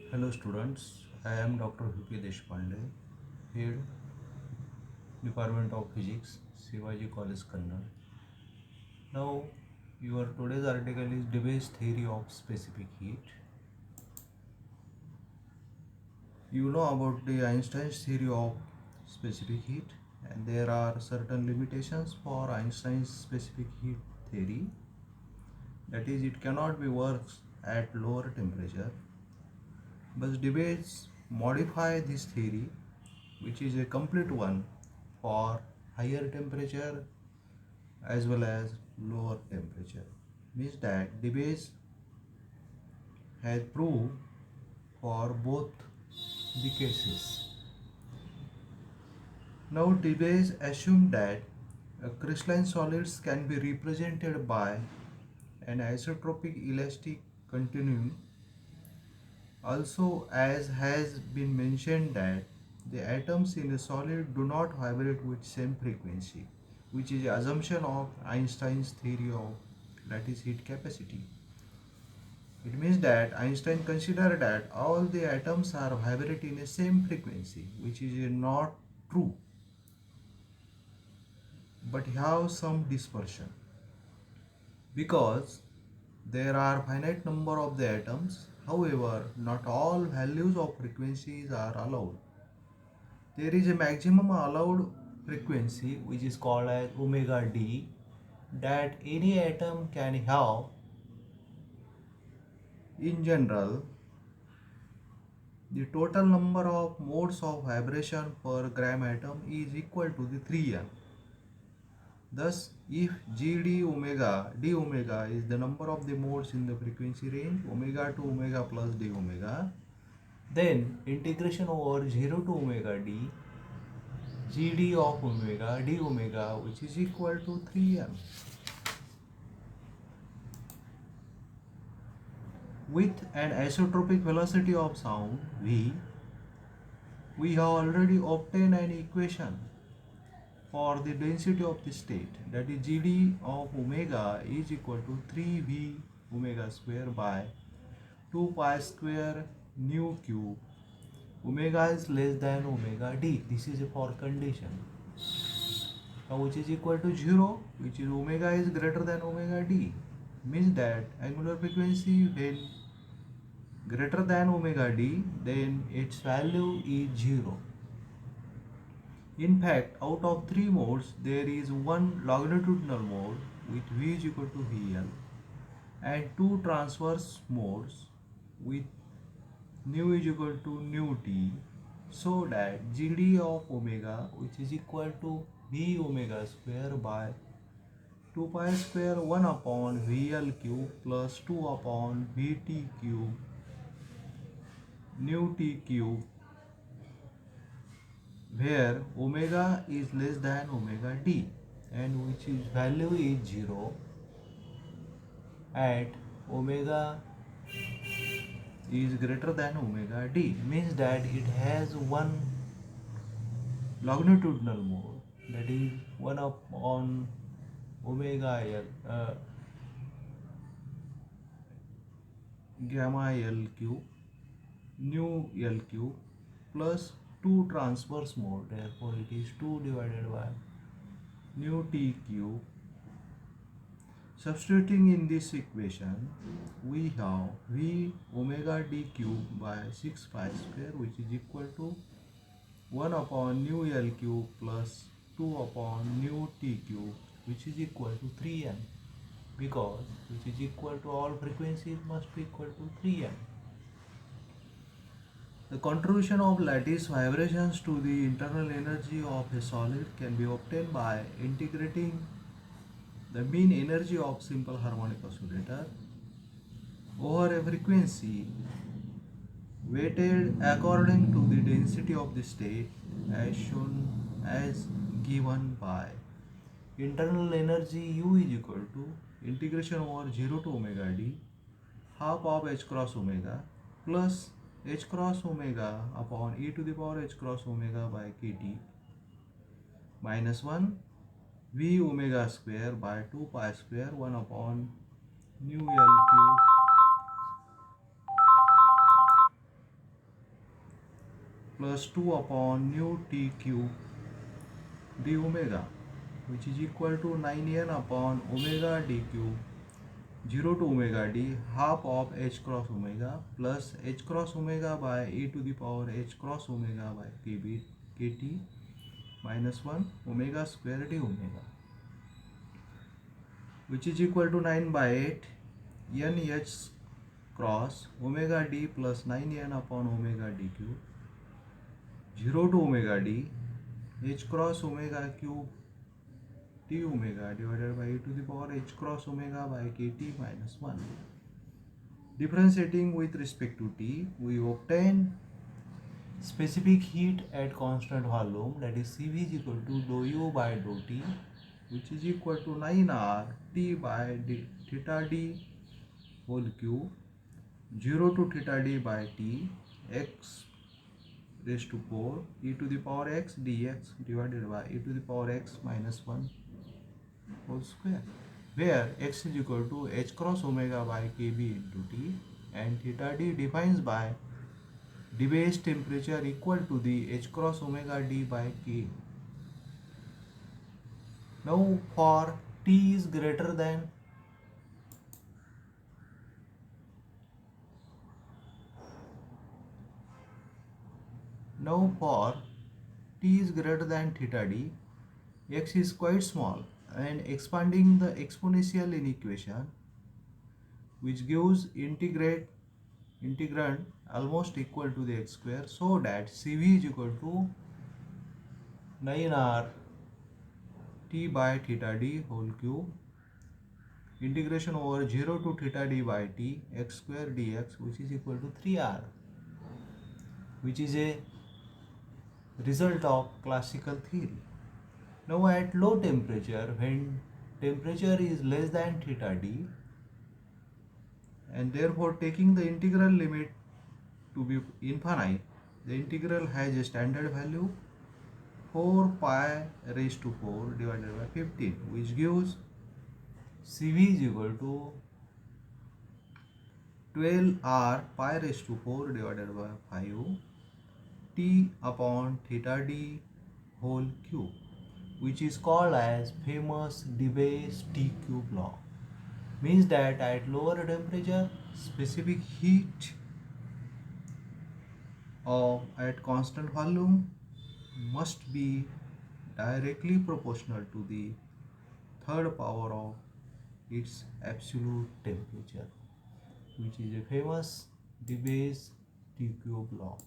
Hello students, I am Dr. V.P. Deshpande, Head Department of Physics, Shivaji College, Kannada. Now, your today's article is Debate's theory of specific heat. You know about the Einstein's theory of specific heat, and there are certain limitations for Einstein's specific heat theory. That is, it cannot be works at lower temperature. But debates modify this theory, which is a complete one for higher temperature as well as lower temperature. Means that Debye has proved for both the cases. Now Debye assumed that crystalline solids can be represented by an isotropic elastic continuum. Also, as has been mentioned that the atoms in a solid do not vibrate with same frequency, which is assumption of Einstein's theory of lattice heat capacity. It means that Einstein considered that all the atoms are vibrating in the same frequency, which is not true, but have some dispersion because there are finite number of the atoms. However, not all values of frequencies are allowed. There is a maximum allowed frequency which is called as omega d that any atom can have. In general, the total number of modes of vibration per gram atom is equal to the 3n. Thus, if Gd omega d omega is the number of the modes in the frequency range omega to omega plus d omega, then integration over 0 to omega d Gd of omega d omega, which is equal to 3m. With an isotropic velocity of sound v, we have already obtained an equation for the density of the state, that is Gd of omega is equal to 3v omega square by 2 pi square nu cube. Omega is less than omega d. This is a for condition. Now which is equal to 0, which is omega is greater than omega d. Means that angular frequency when greater than omega d, then its value is 0. In fact, out of 3 modes, there is one longitudinal mode with V is equal to VL and 2 transverse modes with nu is equal to nu t, so that Gd of omega, which is equal to V omega square by 2 pi square 1 upon VL cube plus 2 upon Vt cube nu t cube, where omega is less than omega d and which is value is 0 at omega is greater than omega d, means that it has one longitudinal mode, that is 1 upon omega l gamma l cube nu l cube plus 2 transverse mode, therefore it is 2 divided by nu t cube. Substituting in this equation, we have V omega d cube by 6 pi square, which is equal to 1 upon nu L cube plus 2 upon nu T cube, which is equal to 3n, because which is equal to all frequencies must be equal to 3n. The contribution of lattice vibrations to the internal energy of a solid can be obtained by integrating the mean energy of simple harmonic oscillator over a frequency weighted according to the density of the state as shown as given by internal energy U is equal to integration over 0 to omega d half of h cross omega plus h cross omega upon e to the power h cross omega by kt minus 1 v omega square by 2 pi square 1 upon nu L cube plus 2 upon nu T cube d omega, which is equal to 9n upon omega d cube 0 to omega d half of h cross omega plus h cross omega by e to the power h cross omega by kt minus 1 omega square d omega, which is equal to 9 by 8 n h cross omega d plus 9n upon omega d cube 0 to omega d h cross omega cube d omega divided by e to the power h cross omega by kt minus 1. Differentiating with respect to t, we obtain specific heat at constant volume, that is Cv is equal to dou u by dou t, which is equal to 9r T by theta d whole cube 0 to theta d by t x raised to 4 e to the power x dx divided by e to the power x minus 1 whole square, where x is equal to h cross omega by kb into t and theta d defines by debased temperature equal to the h cross omega d by k. Now for t is greater than theta d, x is quite small, and expanding the exponential in equation, which gives integrand almost equal to the x square, so that Cv is equal to 9r T by theta d whole cube integration over 0 to theta d by t x square dx, which is equal to 3r, which is a result of classical theory. Now at low temperature, when temperature is less than theta d, and therefore taking the integral limit to be infinite, the integral has a standard value 4 pi raised to 4 divided by 15, which gives Cv is equal to 12r pi raised to 4 divided by 5 t upon theta d whole cube, which is called as famous Debye T cube law. Means that at lower temperature, specific heat of at constant volume must be directly proportional to the third power of its absolute temperature, which is a famous Debye T cube law.